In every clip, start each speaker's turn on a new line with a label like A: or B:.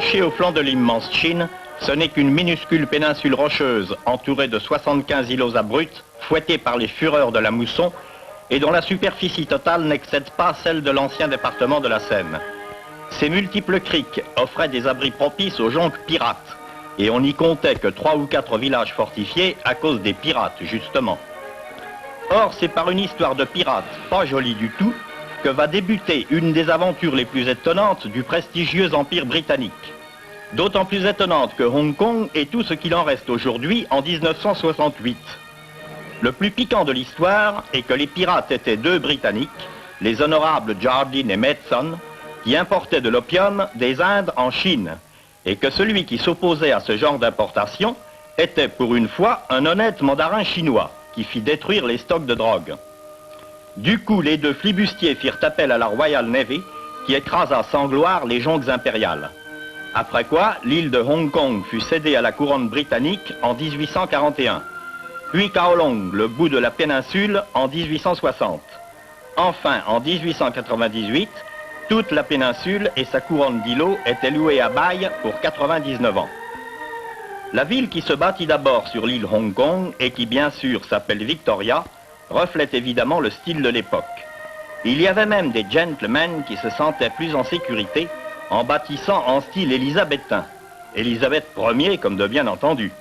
A: Accrochée au flanc de l'immense Chine, ce n'est qu'une minuscule péninsule rocheuse entourée de 75 îlots abrupts, fouettés par les fureurs de la mousson, et dont la superficie totale n'excède pas celle de l'ancien département de la Seine. Ces multiples criques offraient des abris propices aux jonques pirates, et on n'y comptait que 3 ou 4 villages fortifiés à cause des pirates, justement. Or, c'est par une histoire de pirates pas jolie du tout que va débuter une des aventures les plus étonnantes du prestigieux empire britannique. D'autant plus étonnante que Hong Kong est tout ce qu'il en reste aujourd'hui en 1968. Le plus piquant de l'histoire est que les pirates étaient 2 Britanniques, les honorables Jardine et Madson, qui importaient de l'opium des Indes en Chine, et que celui qui s'opposait à ce genre d'importation était pour une fois un honnête mandarin chinois qui fit détruire les stocks de drogue. Du coup, les 2 flibustiers firent appel à la Royal Navy qui écrasa sans gloire les jonques impériales. Après quoi, l'île de Hong Kong fut cédée à la couronne britannique en 1841. Puis Kowloon, le bout de la péninsule, en 1860. Enfin, en 1898, toute la péninsule et sa couronne d'îlots étaient louées à bail pour 99 ans. La ville qui se bâtit d'abord sur l'île Hong Kong et qui bien sûr s'appelle Victoria, reflète évidemment le style de l'époque. Il y avait même des gentlemen qui se sentaient plus en sécurité en bâtissant en style élisabétain. Élisabeth Ier comme de bien entendu.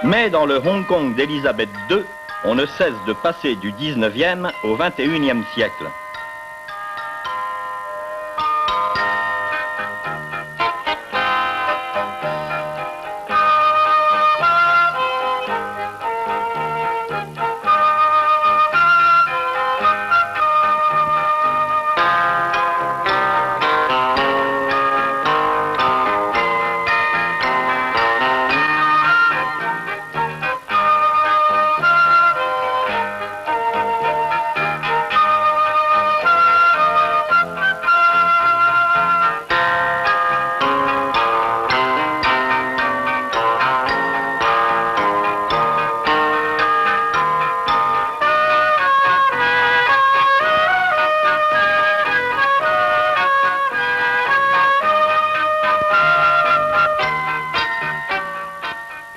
A: Mais dans le Hong Kong d'Élisabeth II, on ne cesse de passer du 19e au 21e siècle.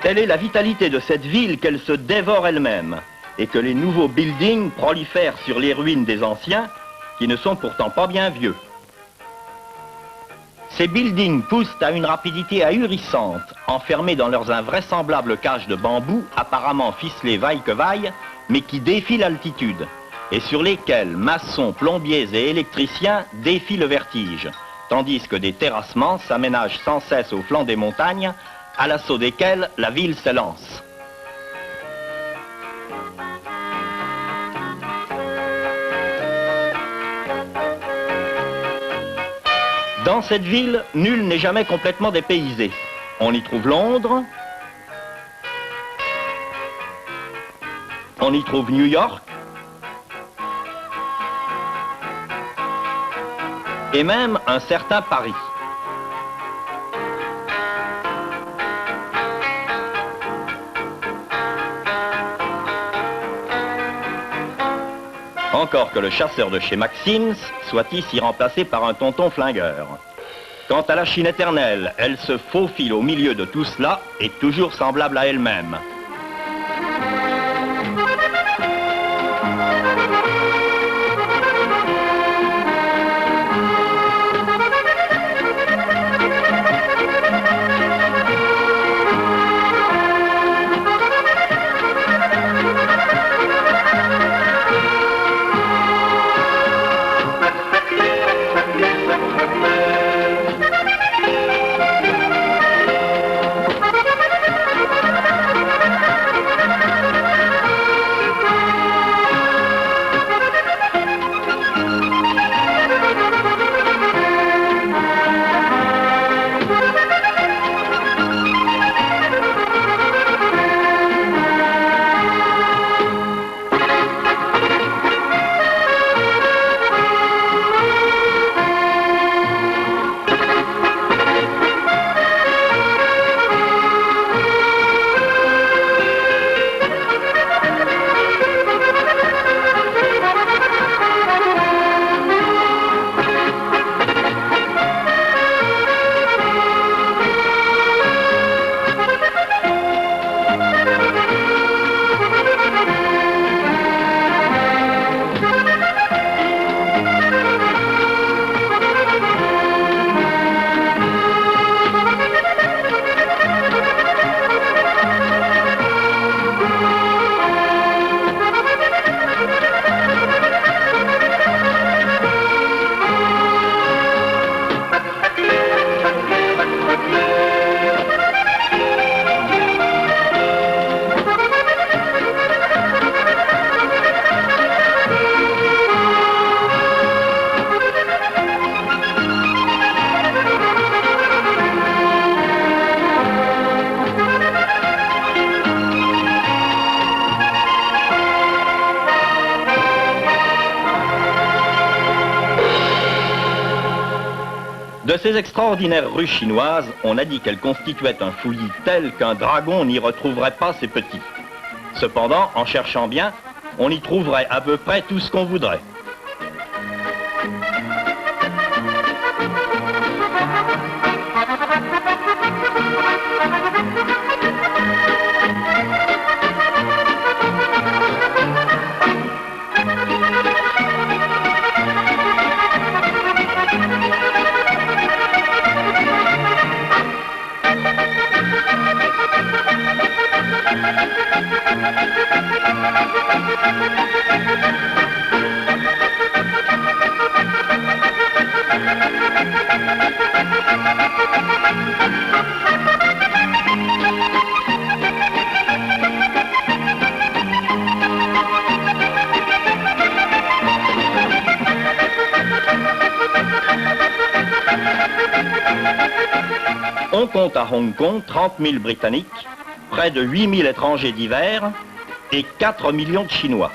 A: Telle est la vitalité de cette ville qu'elle se dévore elle-même et que les nouveaux buildings prolifèrent sur les ruines des anciens qui ne sont pourtant pas bien vieux. Ces buildings poussent à une rapidité ahurissante, enfermés dans leurs invraisemblables cages de bambou apparemment ficelées vaille que vaille, mais qui défient l'altitude et sur lesquels maçons, plombiers et électriciens défient le vertige, tandis que des terrassements s'aménagent sans cesse au flanc des montagnes à l'assaut desquels la ville s'élance. Dans cette ville, nul n'est jamais complètement dépaysé. On y trouve Londres, on y trouve New York, et même un certain Paris. Encore que le chasseur de chez Maxim's soit ici remplacé par un tonton flingueur. Quant à la Chine éternelle, elle se faufile au milieu de tout cela et toujours semblable à elle-même. ces extraordinaires rues chinoises, on a dit qu'elles constituaient un fouillis tel qu'un dragon n'y retrouverait pas ses petits. Cependant, en cherchant bien, on y trouverait à peu près tout ce qu'on voudrait. On compte à Hong Kong 30 000 Britanniques, près de 8 000 étrangers divers et 4 millions de Chinois.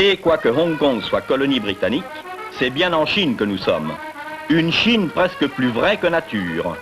A: Et quoique Hong Kong soit colonie britannique, c'est bien en Chine que nous sommes. Une Chine presque plus vraie que nature.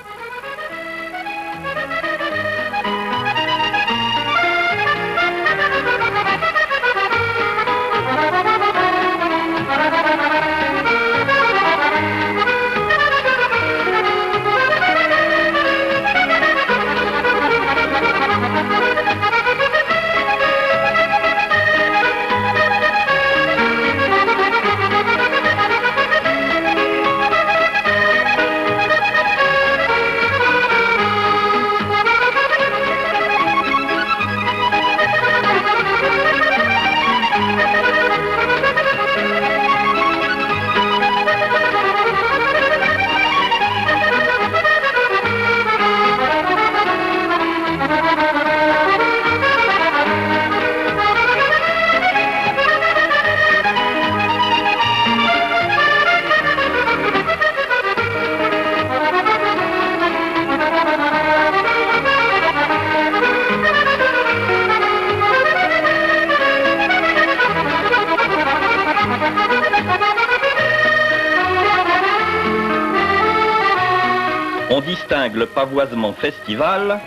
A: On distingue le pavoisement festival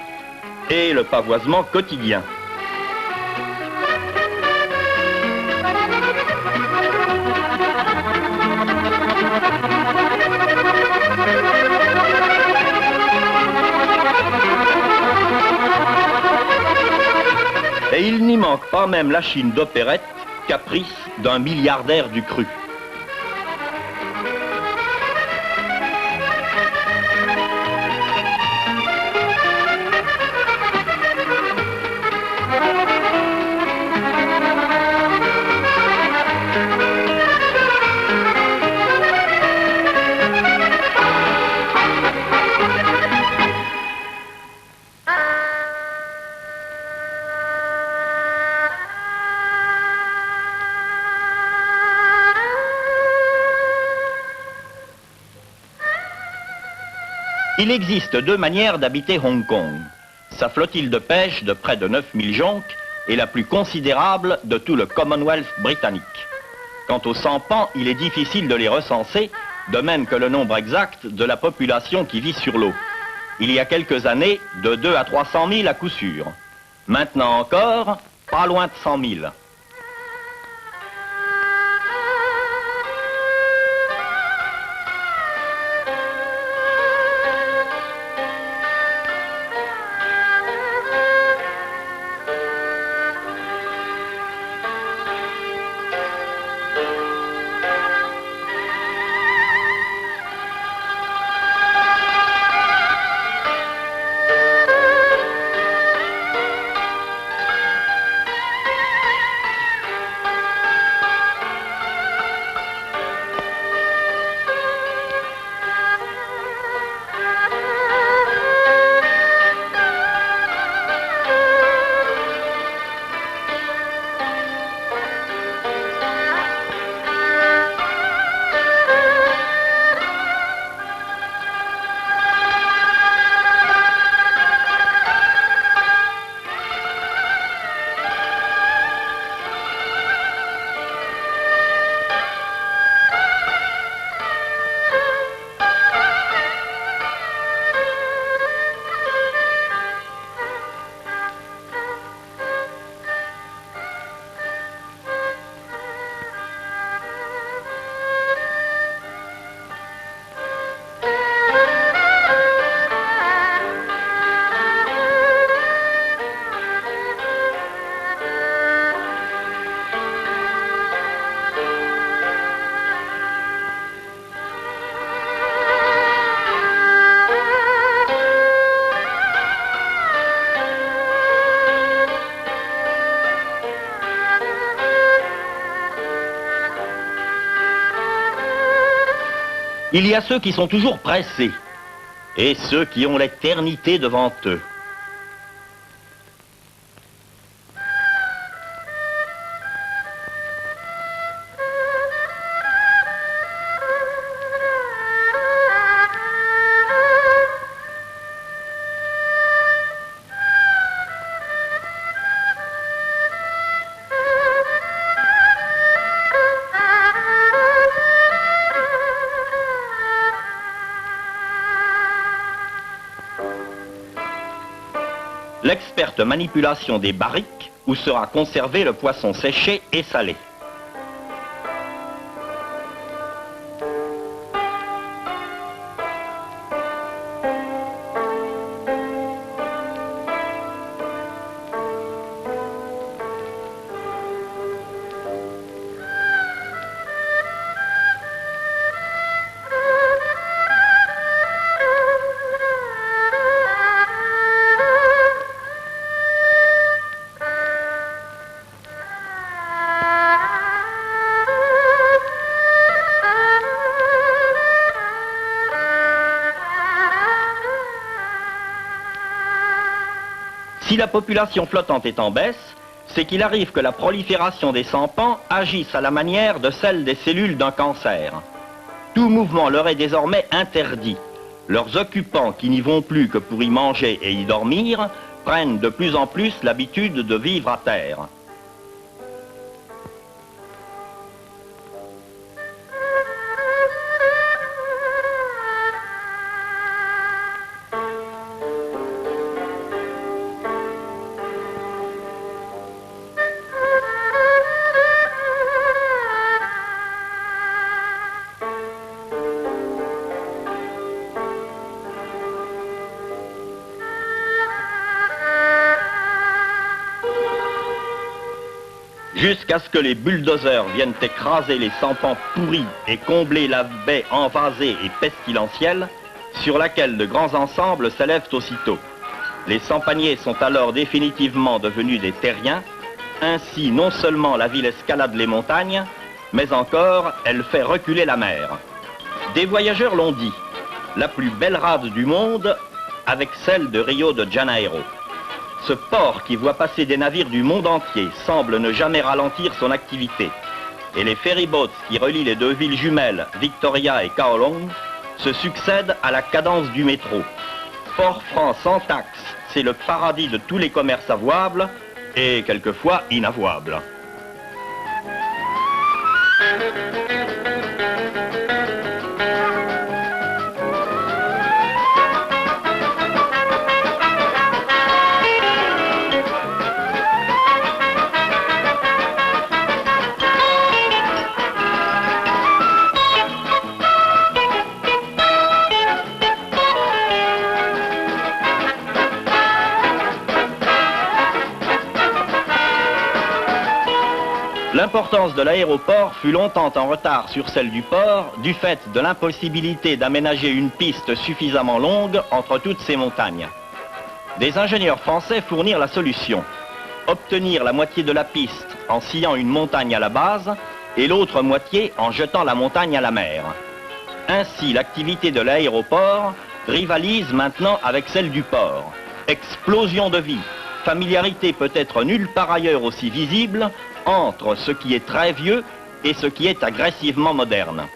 A: et le pavoisement quotidien. Et il n'y manque pas même la Chine d'opérette, caprice d'un milliardaire du cru. Il existe deux manières d'habiter Hong Kong. Sa flottille de pêche de près de 9000 jonques est la plus considérable de tout le Commonwealth britannique. Quant aux sampans, il est difficile de les recenser, de même que le nombre exact de la population qui vit sur l'eau. Il y a quelques années, de 2 à 300 000 à coup sûr. Maintenant encore, pas loin de 100 000. Il y a ceux qui sont toujours pressés et ceux qui ont l'éternité devant eux. L'experte manipulation des barriques où sera conservé le poisson séché et salé. Si la population flottante est en baisse, c'est qu'il arrive que la prolifération des sampans agisse à la manière de celle des cellules d'un cancer. Tout mouvement leur est désormais interdit. Leurs occupants, qui n'y vont plus que pour y manger et y dormir, prennent de plus en plus l'habitude de vivre à terre. Jusqu'à ce que les bulldozers viennent écraser les sampans pourris et combler la baie envasée et pestilentielle, sur laquelle de grands ensembles s'élèvent aussitôt. Les sampaniers sont alors définitivement devenus des terriens. Ainsi, non seulement la ville escalade les montagnes, mais encore, elle fait reculer la mer. Des voyageurs l'ont dit, la plus belle rade du monde avec celle de Rio de Janeiro. Ce port qui voit passer des navires du monde entier semble ne jamais ralentir son activité. Et les ferryboats qui relient les deux villes jumelles, Victoria et Kowloon, se succèdent à la cadence du métro. Port franc sans taxe, c'est le paradis de tous les commerces avouables et quelquefois inavouables. L'importance de l'aéroport fut longtemps en retard sur celle du port du fait de l'impossibilité d'aménager une piste suffisamment longue entre toutes ces montagnes. Des ingénieurs français fournirent la solution. Obtenir la moitié de la piste en sciant une montagne à la base et l'autre moitié en jetant la montagne à la mer. Ainsi, l'activité de l'aéroport rivalise maintenant avec celle du port. Explosion de vie, familiarité peut-être nulle part ailleurs aussi visible entre ce qui est très vieux et ce qui est agressivement moderne.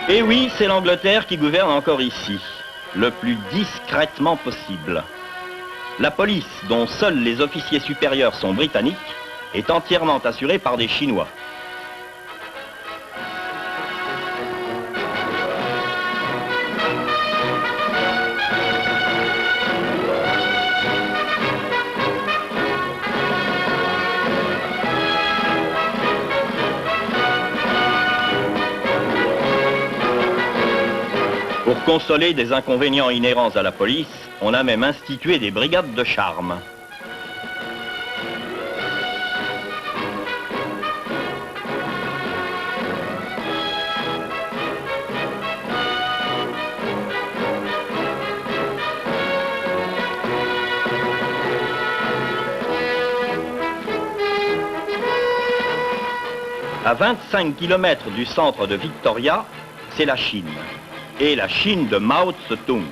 A: Et oui, c'est l'Angleterre qui gouverne encore ici. le plus discrètement possible. La police, dont seuls les officiers supérieurs sont britanniques, est entièrement assurée par des Chinois. Pour consoler des inconvénients inhérents à la police, on a même institué des brigades de charme. À 25 km du centre de Victoria, c'est la Chine. Et la Chine de Mao Tse-tung.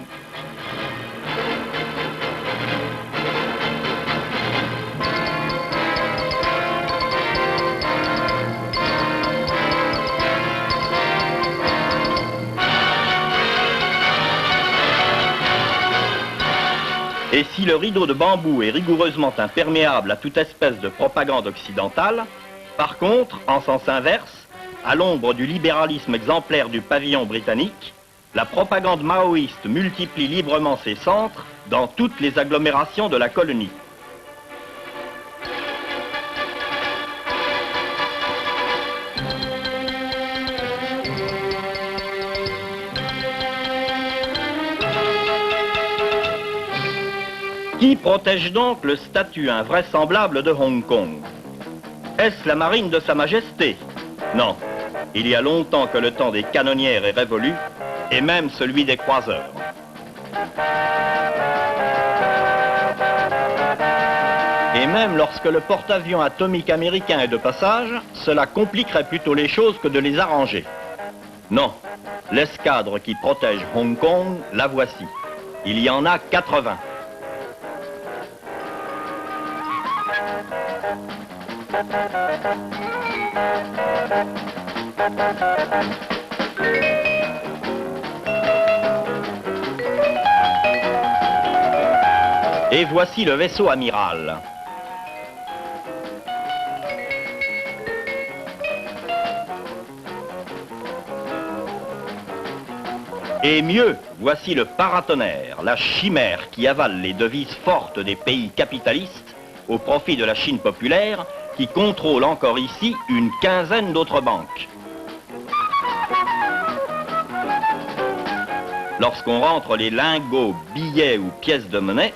A: Et si le rideau de bambou est rigoureusement imperméable à toute espèce de propagande occidentale, par contre, en sens inverse, à l'ombre du libéralisme exemplaire du pavillon britannique, la propagande maoïste multiplie librement ses centres dans toutes les agglomérations de la colonie. Qui protège donc le statut invraisemblable de Hong Kong? Est-ce la marine de Sa Majesté? Non. Il y a longtemps que le temps des canonnières est révolu, et même celui des croiseurs. Et même lorsque le porte-avions atomique américain est de passage, cela compliquerait plutôt les choses que de les arranger. Non, l'escadre qui protège Hong Kong, la voici. Il y en a 80. Et voici le vaisseau amiral. Et mieux, voici le paratonnerre, la chimère qui avale les devises fortes des pays capitalistes au profit de la Chine populaire qui contrôle encore ici une quinzaine d'autres banques. Lorsqu'on rentre les lingots, billets ou pièces de monnaie,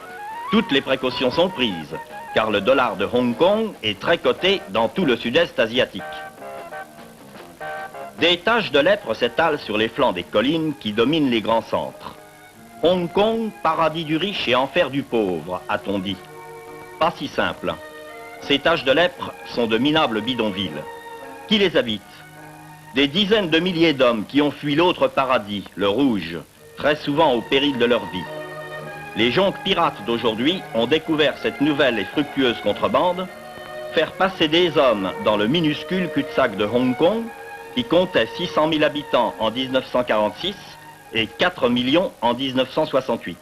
A: toutes les précautions sont prises, car le dollar de Hong Kong est très coté dans tout le sud-est asiatique. Des taches de lèpre s'étalent sur les flancs des collines qui dominent les grands centres. Hong Kong, paradis du riche et enfer du pauvre, a-t-on dit. Pas si simple. Ces taches de lèpre sont de minables bidonvilles. Qui les habite? Des dizaines de milliers d'hommes qui ont fui l'autre paradis, le rouge, très souvent au péril de leur vie. Les jonques pirates d'aujourd'hui ont découvert cette nouvelle et fructueuse contrebande, faire passer des hommes dans le minuscule cul-de-sac de Hong Kong, qui comptait 600 000 habitants en 1946 et 4 millions en 1968.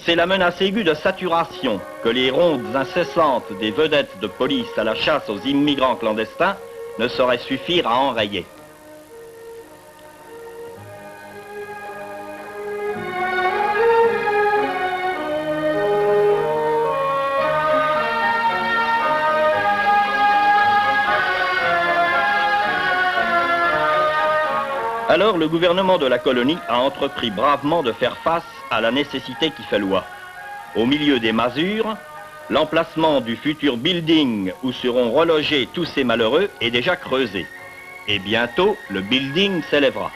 A: C'est la menace aiguë de saturation que les rondes incessantes des vedettes de police à la chasse aux immigrants clandestins ne sauraient suffire à enrayer. Alors le gouvernement de la colonie a entrepris bravement de faire face à la nécessité qui fait loi. Au milieu des masures, l'emplacement du futur building où seront relogés tous ces malheureux est déjà creusé. Et bientôt, le building s'élèvera.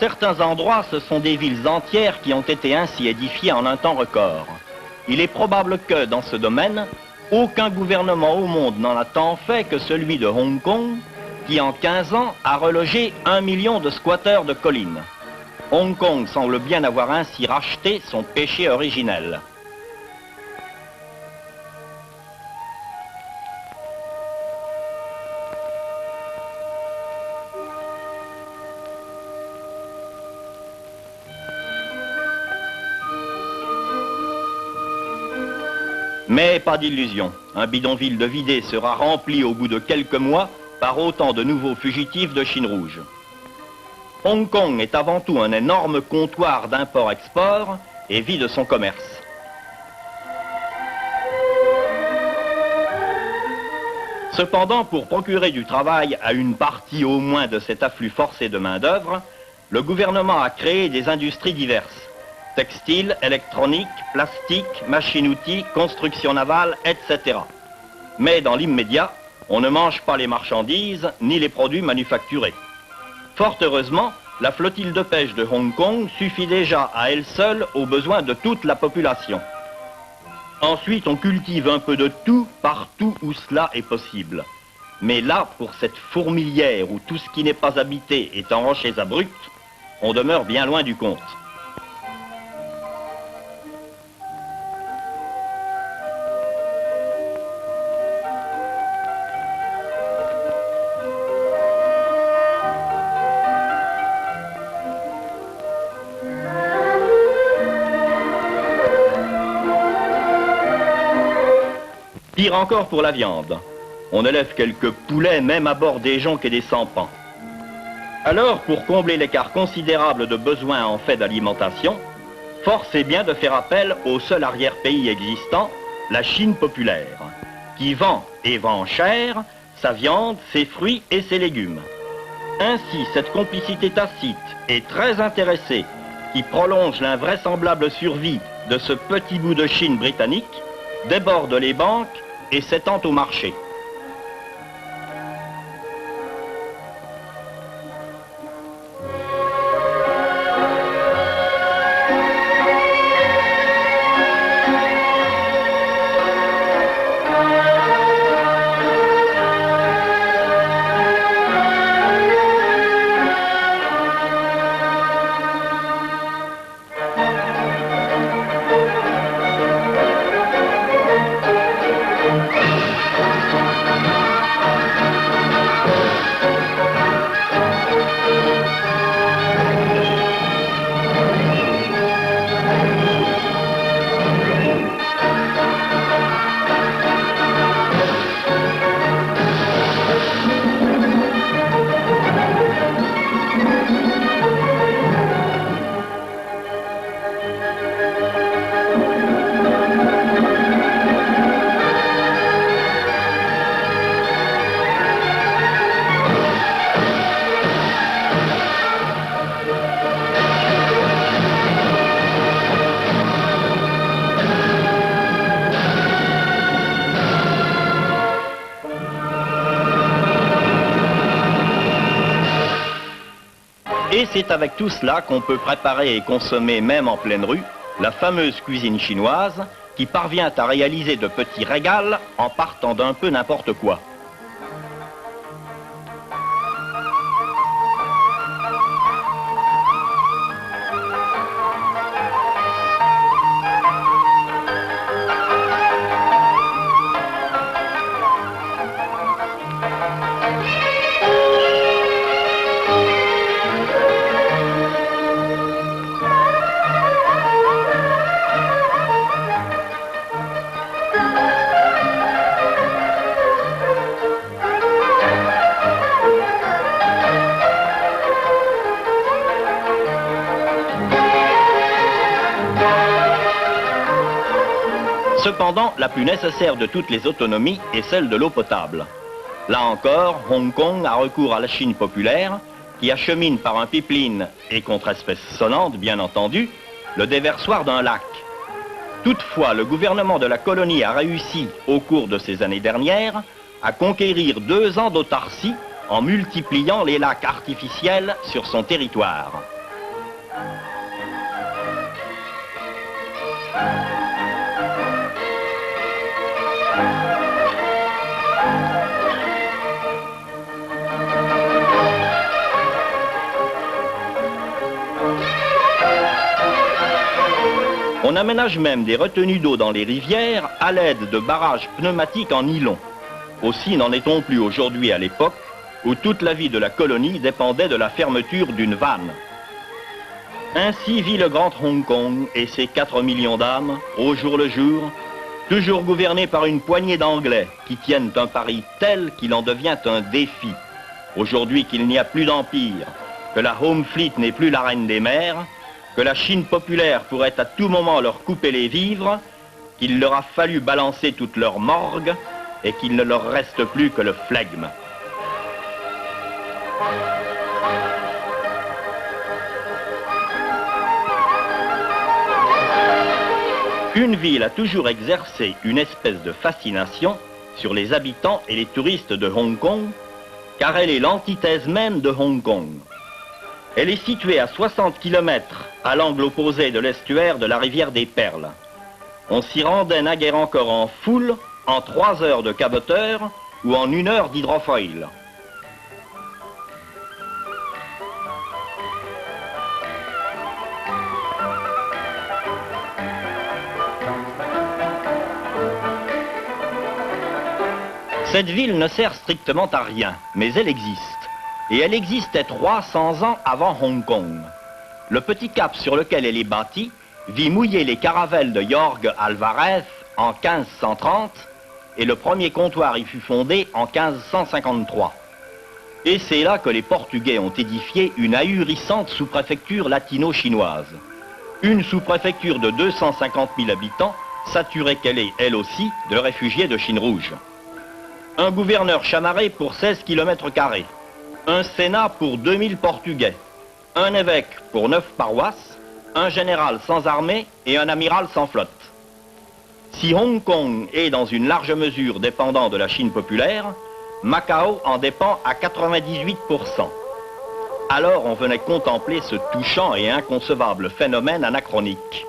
A: certains endroits, ce sont des villes entières qui ont été ainsi édifiées en un temps record. Il est probable que, dans ce domaine, aucun gouvernement au monde n'en a tant fait que celui de Hong Kong, qui en 15 ans a relogé 1 million de squatteurs de collines. Hong Kong semble bien avoir ainsi racheté son péché originel. Mais pas d'illusion, un bidonville de vidé sera rempli au bout de quelques mois par autant de nouveaux fugitifs de Chine rouge. Hong Kong est avant tout un énorme comptoir d'import-export et vit de son commerce. Cependant, pour procurer du travail à une partie au moins de cet afflux forcé de main-d'œuvre, le gouvernement a créé des industries diverses. Textile, électronique, plastique, machines-outils, construction navale, etc. Mais dans l'immédiat, on ne mange pas les marchandises ni les produits manufacturés. Fort heureusement, la flottille de pêche de Hong Kong suffit déjà à elle seule aux besoins de toute la population. Ensuite, on cultive un peu de tout partout où cela est possible. Mais là, pour cette fourmilière où tout ce qui n'est pas habité est en rochers abrupts, on demeure bien loin du compte. Pire encore pour la viande. On élève quelques poulets même à bord des jonques et des sampans. Alors, pour combler l'écart considérable de besoins en fait d'alimentation, force est bien de faire appel au seul arrière-pays existant, la Chine populaire, qui vend et vend cher sa viande, ses fruits et ses légumes. Ainsi, cette complicité tacite et très intéressée qui prolonge l'invraisemblable survie de ce petit bout de Chine britannique déborde les banques et s'étend au marché. Et c'est avec tout cela qu'on peut préparer et consommer, même en pleine rue, la fameuse cuisine chinoise qui parvient à réaliser de petits régals en partant d'un peu n'importe quoi. Cependant, la plus nécessaire de toutes les autonomies est celle de l'eau potable. Là encore, Hong Kong a recours à la Chine populaire, qui achemine par un pipeline, et contre espèce sonnante bien entendu, le déversoir d'un lac. Toutefois, le gouvernement de la colonie a réussi, au cours de ces années dernières, à conquérir 2 ans d'autarcie en multipliant les lacs artificiels sur son territoire. On aménage même des retenues d'eau dans les rivières à l'aide de barrages pneumatiques en nylon. Aussi n'en est-on plus aujourd'hui à l'époque où toute la vie de la colonie dépendait de la fermeture d'une vanne. Ainsi vit le grand Hong Kong et ses 4 millions d'âmes, au jour le jour, toujours gouvernés par une poignée d'Anglais qui tiennent un pari tel qu'il en devient un défi. Aujourd'hui qu'il n'y a plus d'empire, que la Home Fleet n'est plus la reine des mers, que la Chine populaire pourrait à tout moment leur couper les vivres, qu'il leur a fallu balancer toute leur morgue et qu'il ne leur reste plus que le flegme. Une ville a toujours exercé une espèce de fascination sur les habitants et les touristes de Hong Kong, car elle est l'antithèse même de Hong Kong. Elle est située à 60 km à l'angle opposé de l'estuaire de la rivière des Perles. On s'y rendait naguère encore en foule, en 3 heures de caboteur ou en 1 heure d'hydrofoil. Cette ville ne sert strictement à rien, mais elle existe. Et elle existait 300 ans avant Hong Kong. Le petit cap sur lequel elle est bâtie vit mouiller les caravelles de Jorge Alvarez en 1530 et le premier comptoir y fut fondé en 1553. Et c'est là que les Portugais ont édifié une ahurissante sous-préfecture latino-chinoise. Une sous-préfecture de 250 000 habitants, saturée qu'elle est, elle aussi, de réfugiés de Chine rouge. Un gouverneur chamarré pour 16 km². Un sénat pour 2000 Portugais, un évêque pour 9 paroisses, un général sans armée et un amiral sans flotte. Si Hong Kong est dans une large mesure dépendant de la Chine populaire, Macao en dépend à 98%. Alors on venait contempler ce touchant et inconcevable phénomène anachronique.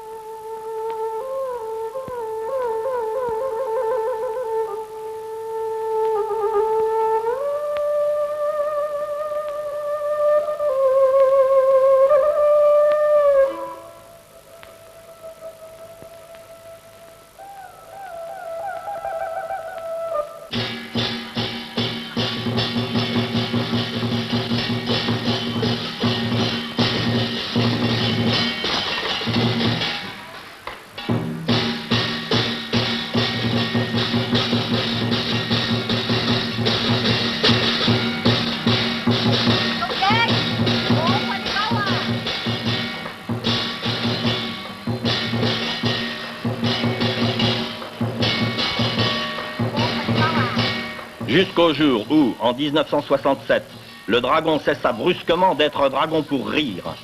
A: Jusqu'au jour où, en 1967, le dragon cessa brusquement d'être un dragon pour rire.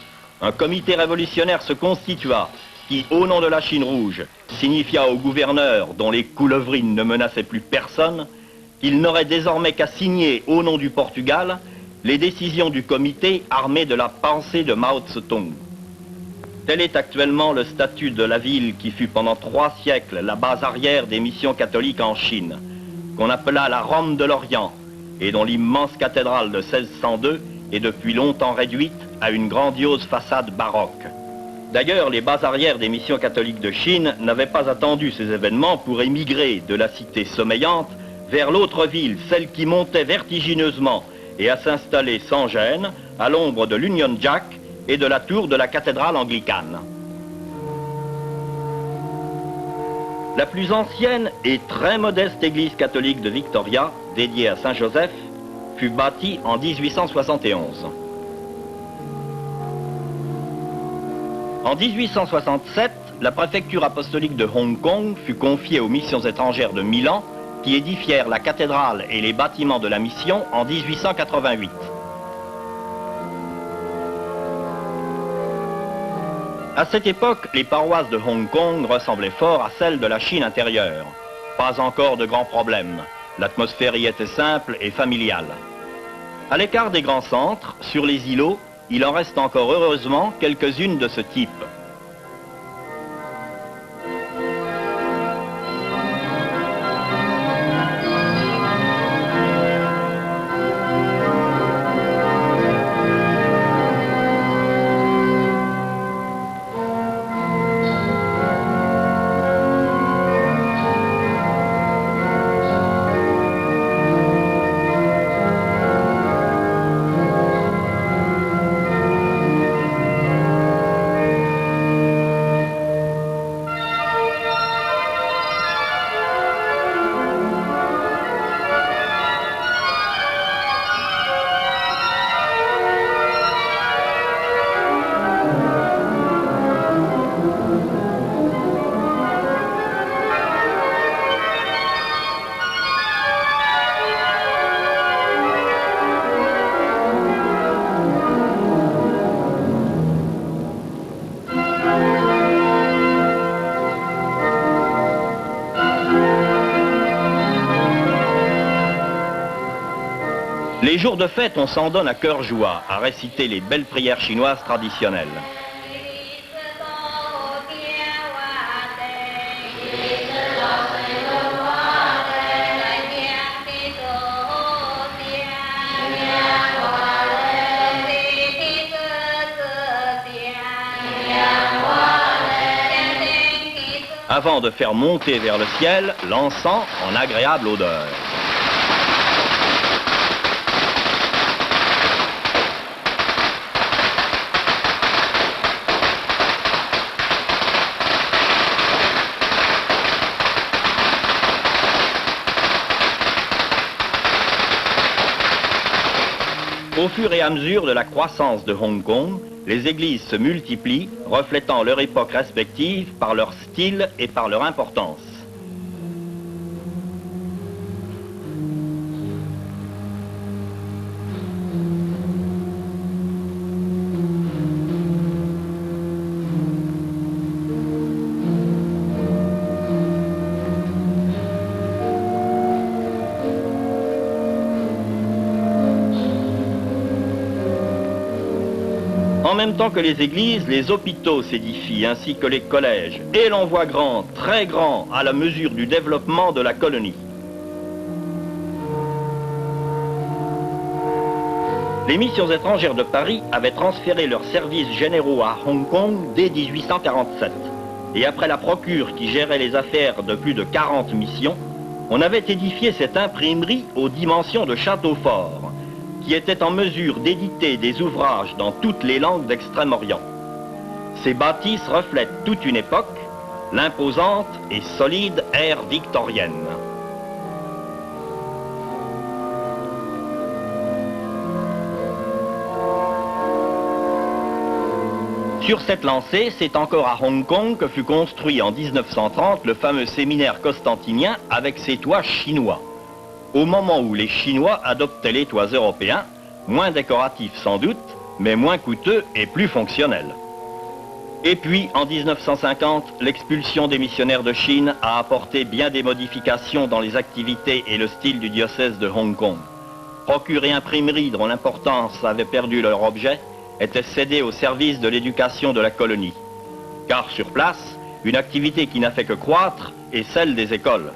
A: Un comité révolutionnaire se constitua qui, au nom de la Chine rouge, signifia au gouverneur, dont les coulevrines ne menaçaient plus personne, qu'il n'aurait désormais qu'à signer au nom du Portugal les décisions du comité armé de la pensée de Mao Tse-tung. Tel est actuellement le statut de la ville qui fut pendant 3 siècles la base arrière des missions catholiques en Chine, qu'on appela la Rome de l'Orient, et dont l'immense cathédrale de 1602 est depuis longtemps réduite à une grandiose façade baroque. D'ailleurs, les bases arrières des missions catholiques de Chine n'avaient pas attendu ces événements pour émigrer de la cité sommeillante vers l'autre ville, celle qui montait vertigineusement, et à s'installer sans gêne à l'ombre de l'Union Jack et de la tour de la cathédrale anglicane. La plus ancienne et très modeste église catholique de Victoria, dédiée à Saint-Joseph, fut bâtie en 1871. En 1867, la préfecture apostolique de Hong Kong fut confiée aux missions étrangères de Milan, qui édifièrent la cathédrale et les bâtiments de la mission en 1888. À cette époque, les paroisses de Hong Kong ressemblaient fort à celles de la Chine intérieure. Pas encore de grands problèmes. L'atmosphère y était simple et familiale. À l'écart des grands centres, sur les îlots, il en reste encore heureusement quelques-unes de ce type. Les jours de fête, on s'en donne à cœur joie à réciter les belles prières chinoises traditionnelles. Avant de faire monter vers le ciel l'encens en agréable odeur. Au fur et à mesure de la croissance de Hong Kong, les églises se multiplient, reflétant leur époque respective par leur style et par leur importance. En même temps que les églises, les hôpitaux s'édifient, ainsi que les collèges, et l'on voit grand, très grand, à la mesure du développement de la colonie. Les missions étrangères de Paris avaient transféré leurs services généraux à Hong Kong dès 1847. Et après la procure qui gérait les affaires de plus de 40 missions, on avait édifié cette imprimerie aux dimensions de château fort, qui était en mesure d'éditer des ouvrages dans toutes les langues d'Extrême-Orient. Ces bâtisses reflètent toute une époque, l'imposante et solide ère victorienne. Sur cette lancée, c'est encore à Hong Kong que fut construit en 1930 le fameux séminaire constantinien avec ses toits chinois. Au moment où les Chinois adoptaient les toits européens, moins décoratifs sans doute, mais moins coûteux et plus fonctionnels. Et puis, en 1950, l'expulsion des missionnaires de Chine a apporté bien des modifications dans les activités et le style du diocèse de Hong Kong. Procure et imprimerie, dont l'importance avait perdu leur objet, étaient cédées au service de l'éducation de la colonie. Car sur place, une activité qui n'a fait que croître est celle des écoles.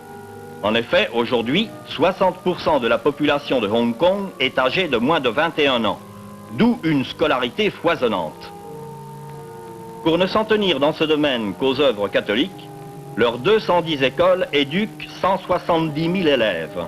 A: En effet, aujourd'hui, 60% de la population de Hong Kong est âgée de moins de 21 ans, d'où une scolarité foisonnante. Pour ne s'en tenir dans ce domaine qu'aux œuvres catholiques, leurs 210 écoles éduquent 170 000 élèves.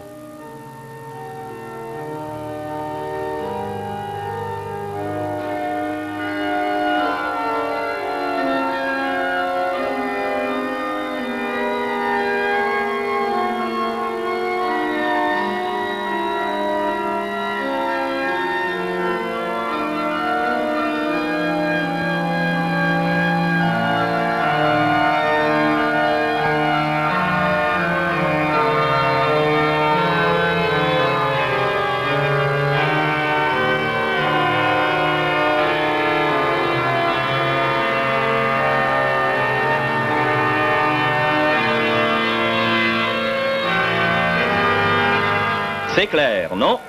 A: C'est clair, non?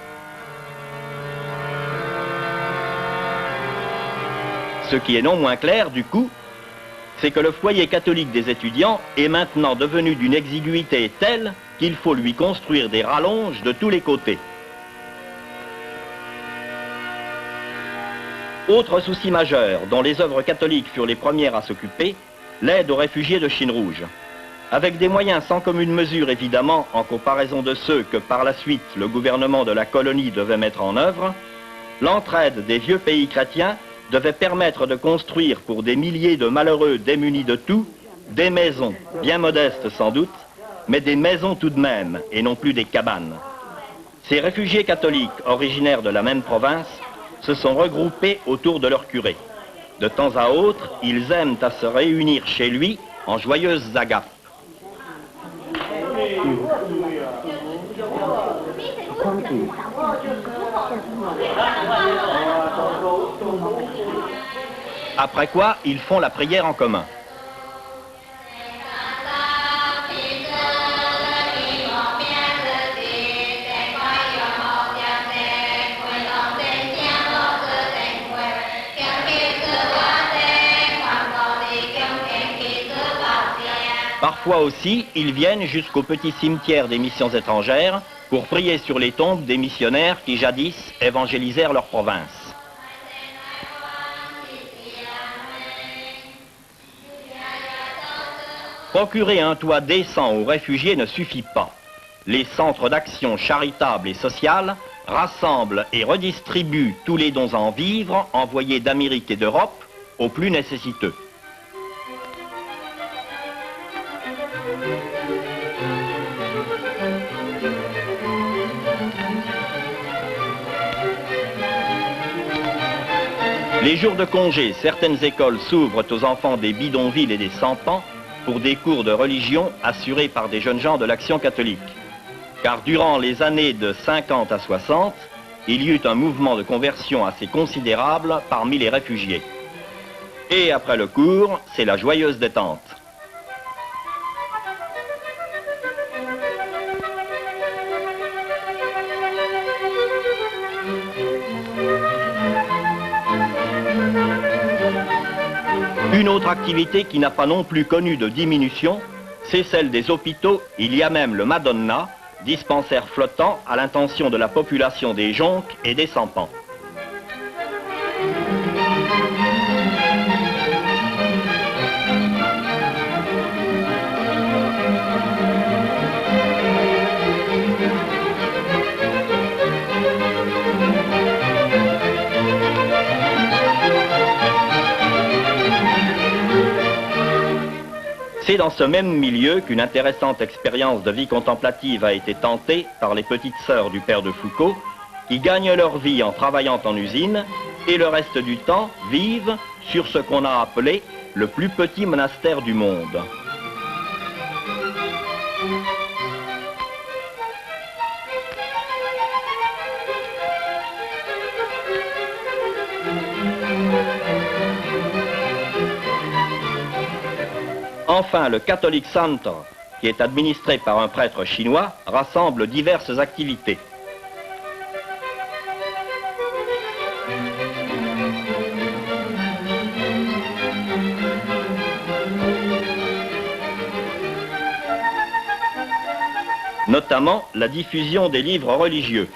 A: Ce qui est non moins clair, du coup, c'est que le foyer catholique des étudiants est maintenant devenu d'une exiguïté telle qu'il faut lui construire des rallonges de tous les côtés. Autre souci majeur dont les œuvres catholiques furent les premières à s'occuper, l'aide aux réfugiés de Chine rouge. Avec des moyens sans commune mesure évidemment en comparaison de ceux que par la suite le gouvernement de la colonie devait mettre en œuvre, l'entraide des vieux pays chrétiens devait permettre de construire pour des milliers de malheureux démunis de tout, des maisons, bien modestes sans doute, mais des maisons tout de même et non plus des cabanes. Ces réfugiés catholiques originaires de la même province se sont regroupés autour de leur curé. De temps à autre, ils aiment à se réunir chez lui en joyeuses agapes. Après quoi, ils font la prière en commun. Parfois aussi, ils viennent jusqu'au petit cimetière des missions étrangères pour prier sur les tombes des missionnaires qui jadis évangélisèrent leur province. Procurer un toit décent aux réfugiés ne suffit pas. Les centres d'action charitable et sociale rassemblent et redistribuent tous les dons en vivres envoyés d'Amérique et d'Europe aux plus nécessiteux. Les jours de congé, certaines écoles s'ouvrent aux enfants des bidonvilles et des sans-pans pour des cours de religion assurés par des jeunes gens de l'Action catholique. Car durant les années de 50 à 60, il y eut un mouvement de conversion assez considérable parmi les réfugiés. Et après le cours, c'est la joyeuse détente. Une autre activité qui n'a pas non plus connu de diminution, c'est celle des hôpitaux. Il y a même le Madonna, dispensaire flottant à l'intention de la population des Jonques et des sans-pans. C'est dans ce même milieu qu'une intéressante expérience de vie contemplative a été tentée par les petites sœurs du père de Foucault, qui gagnent leur vie en travaillant en usine et le reste du temps vivent sur ce qu'on a appelé le plus petit monastère du monde. Enfin, le Catholic Center, qui est administré par un prêtre chinois, rassemble diverses activités. Notamment la diffusion des livres religieux.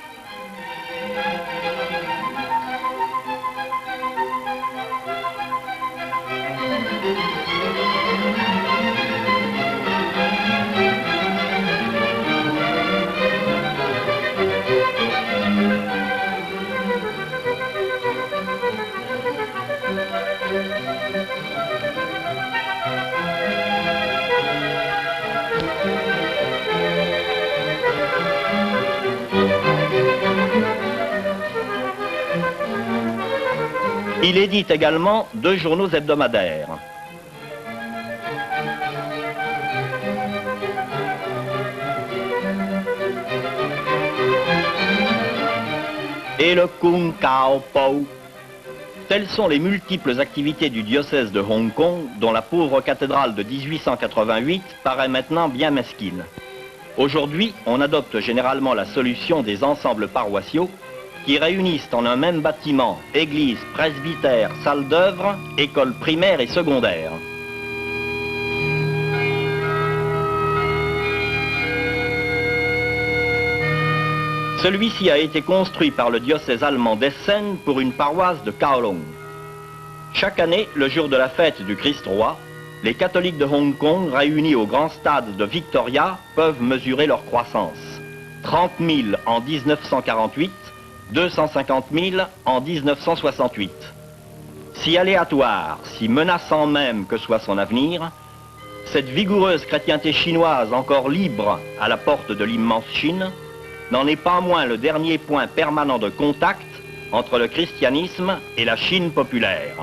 A: Il édite également 2 journaux hebdomadaires. Et le Kung Kao Po. Telles sont les multiples activités du diocèse de Hong Kong, dont la pauvre cathédrale de 1888 paraît maintenant bien mesquine. Aujourd'hui, on adopte généralement la solution des ensembles paroissiaux qui réunissent en un même bâtiment église, presbytère, salle d'œuvre, école primaire et secondaire. Celui-ci a été construit par le diocèse allemand d'Essen pour une paroisse de Kowloon. Chaque année, le jour de la fête du Christ-Roi, les catholiques de Hong Kong réunis au grand stade de Victoria peuvent mesurer leur croissance. 30 000 en 1948, 250 000 en 1968. Si aléatoire, si menaçant même que soit son avenir, cette vigoureuse chrétienté chinoise encore libre à la porte de l'immense Chine n'en est pas moins le dernier point permanent de contact entre le christianisme et la Chine populaire.